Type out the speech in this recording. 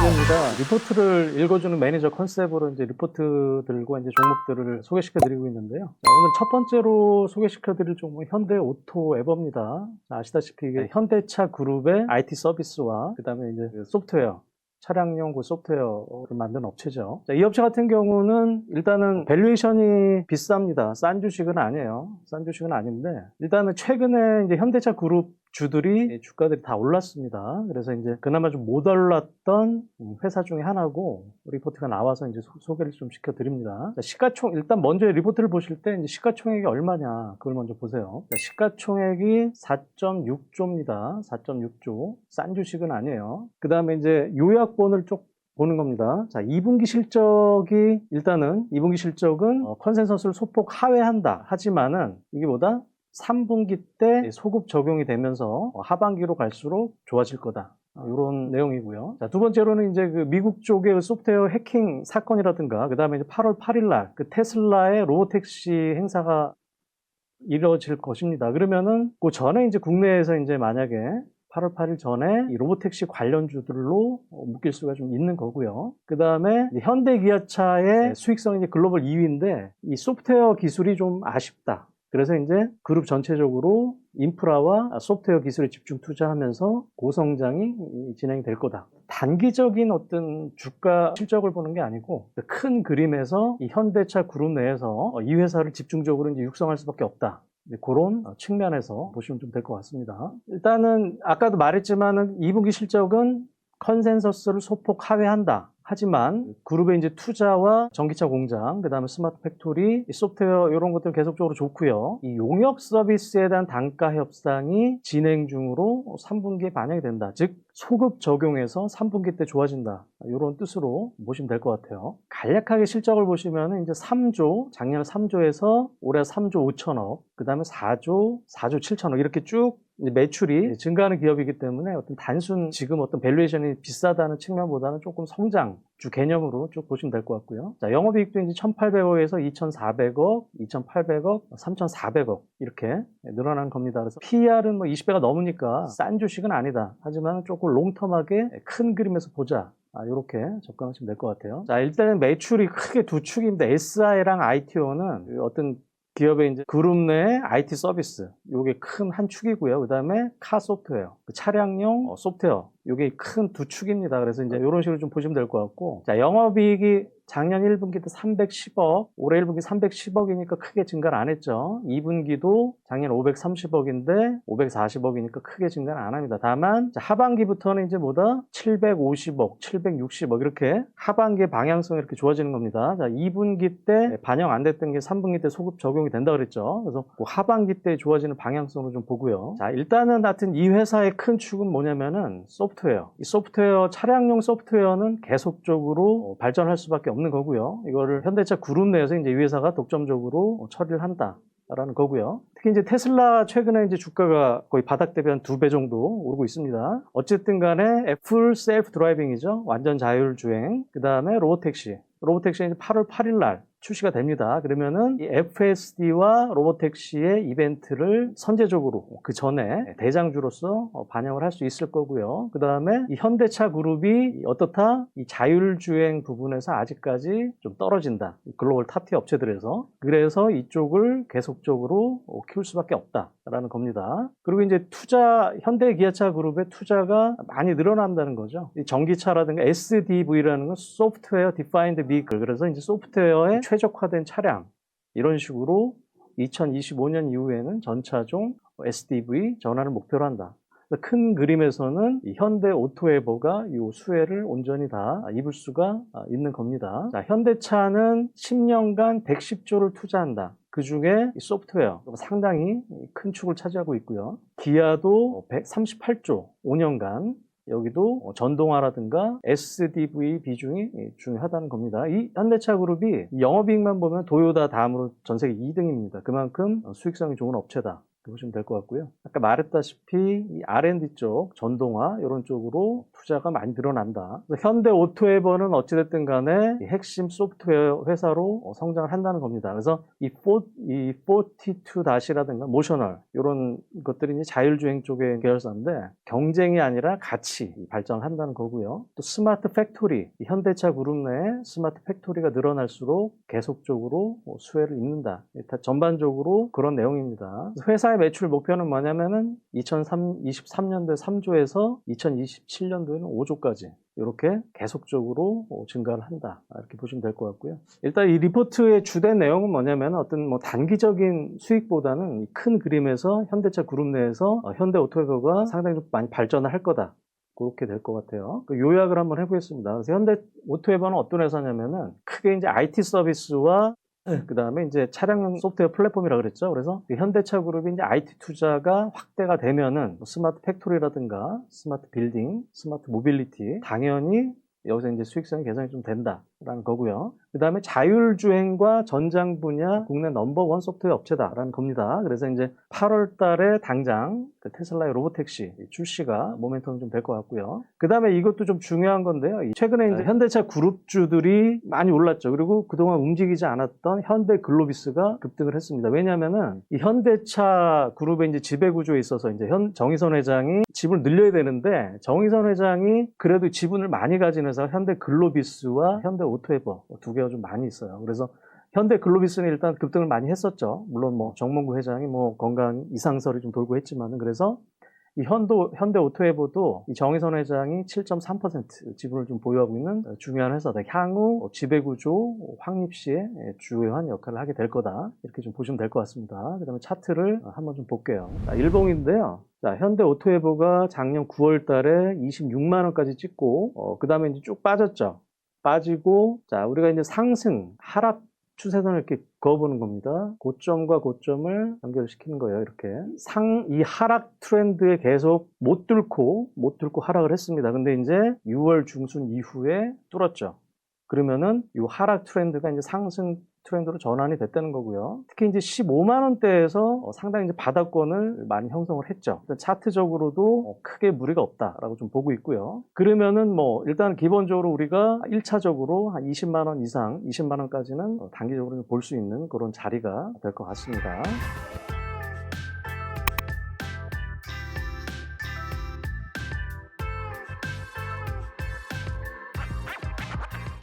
이겁니다. 리포트를 읽어주는 매니저 컨셉으로 이제 리포트들과 이제 종목들을 소개시켜드리고 있는데요. 자, 오늘 첫 번째로 소개시켜드릴 종목은 현대오토에버입니다. 아시다시피 이게 현대차 그룹의 IT 서비스와 그다음에 이제 그 소프트웨어. 차량용 그 소프트웨어를 만드는 업체죠. 자, 이 업체 같은 경우는 일단은 밸류에이션이 비쌉니다. 싼 주식은 아니에요. 싼 주식은 아닌데 일단은 최근에 이제 현대차 그룹 주들이 주가들이 다 올랐습니다. 그래서 이제 그나마 좀 못 올랐던 회사 중에 하나고 리포트가 나와서 이제 소개를 좀 시켜드립니다. 자, 시가총 일단 먼저 리포트를 보실 때 이제 시가총액이 얼마냐 그걸 먼저 보세요. 자, 시가총액이 4.6조입니다. 4.6조 싼 주식은 아니에요. 그 다음에 이제 요약본을 쭉 보는 겁니다. 자, 2분기 실적이 일단은 2분기 실적은 컨센서스를 소폭 하회한다. 하지만은 이게 뭐다? 3분기 때 소급 적용이 되면서 하반기로 갈수록 좋아질 거다. 이런 내용이고요. 자, 두 번째로는 이제 그 미국 쪽의 소프트웨어 해킹 사건이라든가, 그 다음에 8월 8일 날 그 테슬라의 로보택시 행사가 이루어질 것입니다. 그러면은 그 전에 이제 국내에서 이제 만약에 8월 8일 전에 이 로보택시 관련주들로 묶일 수가 좀 있는 거고요. 그 다음에 현대기아차의 수익성이 이제 글로벌 2위인데 이 소프트웨어 기술이 좀 아쉽다. 그래서 이제 그룹 전체적으로 인프라와 소프트웨어 기술에 집중 투자하면서 고성장이 진행이 될 거다. 단기적인 어떤 주가 실적을 보는 게 아니고 큰 그림에서 이 현대차 그룹 내에서 이 회사를 집중적으로 이제 육성할 수밖에 없다. 그런 측면에서 보시면 좀 될 것 같습니다. 일단은 아까도 말했지만은 2분기 실적은 컨센서스를 소폭 하회한다. 하지만 그룹의 이제 투자와 전기차 공장, 그 다음에 스마트 팩토리, 소프트웨어 이런 것들 계속적으로 좋고요. 이 용역 서비스에 대한 단가 협상이 진행 중으로 3분기에 반영이 된다. 즉 소급 적용해서 3분기 때 좋아진다. 이런 뜻으로 보시면 될 것 같아요. 간략하게 실적을 보시면 이제 3조, 작년 3조에서 올해 3조 5천억, 그 다음에 4조 7천억 이렇게 쭉 매출이 증가하는 기업이기 때문에 어떤 단순 지금 어떤 밸류에이션이 비싸다는 측면보다는 조금 성장주 개념으로 쭉 보시면 될 것 같고요. 자, 영업이익도 이제 1,800억에서 2,400억, 2,800억, 3,400억 이렇게 늘어난 겁니다. 그래서 PER은 뭐 20배가 넘으니까 싼 주식은 아니다. 하지만 조금 롱텀하게 큰 그림에서 보자. 이렇게 접근하시면 될 것 같아요. 자, 일단은 매출이 크게 두 축입니다. SI랑 ITO는 어떤 기업의 이제 그룹 내 IT 서비스, 요게 큰 한 축이고요. 그 다음에 카 소프트웨어, 차량용 소프트웨어, 요게 큰 두 축입니다. 그래서 이제 이런 식으로 좀 보시면 될 것 같고, 자, 영업이익이 작년 1분기 때 310억, 올해 1분기 310억이니까 크게 증가를 안 했죠. 2분기도 작년 530억인데 540억이니까 크게 증가는 안 합니다. 다만 하반기부터는 이제 뭐다? 750억, 760억 이렇게 하반기의 방향성이 이렇게 좋아지는 겁니다. 자, 2분기 때 반영 안 됐던 게 3분기 때 소급 적용이 된다 그랬죠. 그래서 그 하반기 때 좋아지는 방향성을 좀 보고요. 자, 일단은 하여튼 이 회사의 큰 축은 뭐냐면은 소프트웨어. 이 소프트웨어, 차량용 소프트웨어는 계속적으로 발전할 수밖에 없는 거고요. 이거를 현대차 그룹 내에서 이제 이 회사가 독점적으로 처리를 한다라는 거고요. 특히 이제 테슬라 최근에 이제 주가가 거의 바닥 대비 한 2배 정도 오르고 있습니다. 어쨌든 간에 풀 셀프 드라이빙이죠. 완전 자율 주행. 그 다음에 로보택시. 로보택시는 8월 8일 날 출시가 됩니다. 그러면은 이 FSD와 로보택시의 이벤트를 선제적으로 그 전에 대장주로서 반영을 할 수 있을 거고요. 그 다음에 이 현대차 그룹이 어떻다? 이 자율주행 부분에서 아직까지 좀 떨어진다. 글로벌 탑티어 업체들에서. 그래서 이쪽을 계속적으로 키울 수밖에 없다라는 겁니다. 그리고 이제 현대기아차 그룹의 투자가 많이 늘어난다는 거죠. 이 전기차라든가 SDV라는 건 소프트웨어 디파인드 비클. 그래서 이제 소프트웨어에 최적화된 차량 이런 식으로 2025년 이후에는 전차종 SDV 전환을 목표로 한다. 큰 그림에서는 이 현대오토에버가 이 수혜를 온전히 다 입을 수가 있는 겁니다. 자, 현대차는 10년간 110조를 투자한다. 그 중에 소프트웨어 상당히 큰 축을 차지하고 있고요. 기아도 138조 5년간 여기도 전동화라든가 SDV 비중이 중요하다는 겁니다. 이 현대차 그룹이 영업이익만 보면 도요타 다음으로 전 세계 2등입니다. 그만큼 수익성이 좋은 업체다. 이렇게 보시면 될 것 같고요. 아까 말했다시피 이 R&D 쪽, 전동화 이런 쪽으로 투자가 많이 늘어난다. 그래서 현대오토에버는 어찌됐든 간에 이 핵심 소프트웨어 회사로 성장을 한다는 겁니다. 그래서 이 42-라든가 모셔널 이런 것들이 이제 자율주행 쪽의 계열사인데 경쟁이 아니라 같이 발전을 한다는 거고요. 또 스마트 팩토리, 현대차 그룹 내에 스마트 팩토리가 늘어날수록 계속적으로 수혜를 입는다. 전반적으로 그런 내용입니다. 회사의 매출 목표는 뭐냐면은 2023년도에 3조에서 2027년도에는 5조까지 이렇게 계속적으로 증가를 한다. 이렇게 보시면 될 것 같고요. 일단 이 리포트의 주된 내용은 뭐냐면 어떤 뭐 단기적인 수익보다는 큰 그림에서 현대차 그룹 내에서 현대오토에버가 상당히 좀 많이 발전을 할 거다. 그렇게 될 것 같아요. 요약을 한번 해보겠습니다. 그래서 현대오토에버는 어떤 회사냐면은 크게 이제 IT 서비스와 그 다음에 이제 차량 소프트웨어 플랫폼이라 그랬죠. 그래서 현대차 그룹이 이제 IT 투자가 확대가 되면은 스마트 팩토리라든가 스마트 빌딩, 스마트 모빌리티 당연히 여기서 이제 수익성이 개선이 좀 된다라는 거고요. 그 다음에 자율주행과 전장 분야 국내 넘버원 소프트웨어 업체다라는 겁니다. 그래서 이제 8월 달에 당장 그 테슬라의 로보택시 출시가 모멘텀이 좀 될 것 같고요. 그 다음에 이것도 좀 중요한 건데요. 최근에 이제 현대차 그룹주들이 많이 올랐죠. 그리고 그동안 움직이지 않았던 현대 글로비스가 급등을 했습니다. 왜냐하면은 이 현대차 그룹의 이제 지배 구조에 있어서 이제 정의선 회장이 지분을 늘려야 되는데 정의선 회장이 그래도 지분을 많이 가진 회사 현대 글로비스와 현대 오토에버 두 개가 좀 많이 있어요. 그래서 현대 글로비스는 일단 급등을 많이 했었죠. 물론 뭐 정몽구 회장이 뭐 건강 이상설이 좀 돌고 했지만은 그래서 이 현대 오토에버도 이 정의선 회장이 7.3% 지분을 좀 보유하고 있는 중요한 회사다. 향후 지배구조 확립 시에 주요한 역할을 하게 될 거다. 이렇게 좀 보시면 될 것 같습니다. 그 다음에 차트를 한번 좀 볼게요. 자, 일봉인데요. 자, 현대 오토에버가 작년 9월 달에 26만 원까지 찍고, 그 다음에 이제 쭉 빠졌죠. 빠지고, 자, 우리가 이제 상승, 하락 추세선을 이렇게 그어보는 겁니다. 고점과 고점을 연결시키는 거예요. 이렇게 이 하락 트렌드에 계속 못 뚫고 하락을 했습니다. 근데 이제 6월 중순 이후에 뚫었죠. 그러면은 이 하락 트렌드가 이제 상승 트렌드로 전환이 됐다는 거고요. 특히 이제 15만 원대에서 상당히 이제 바닥권을 많이 형성을 했죠. 차트적으로도 크게 무리가 없다라고 좀 보고 있고요. 그러면은 뭐 일단 기본적으로 우리가 1차적으로 한 20만 원 이상, 20만 원까지는 단기적으로 볼 수 있는 그런 자리가 될 것 같습니다.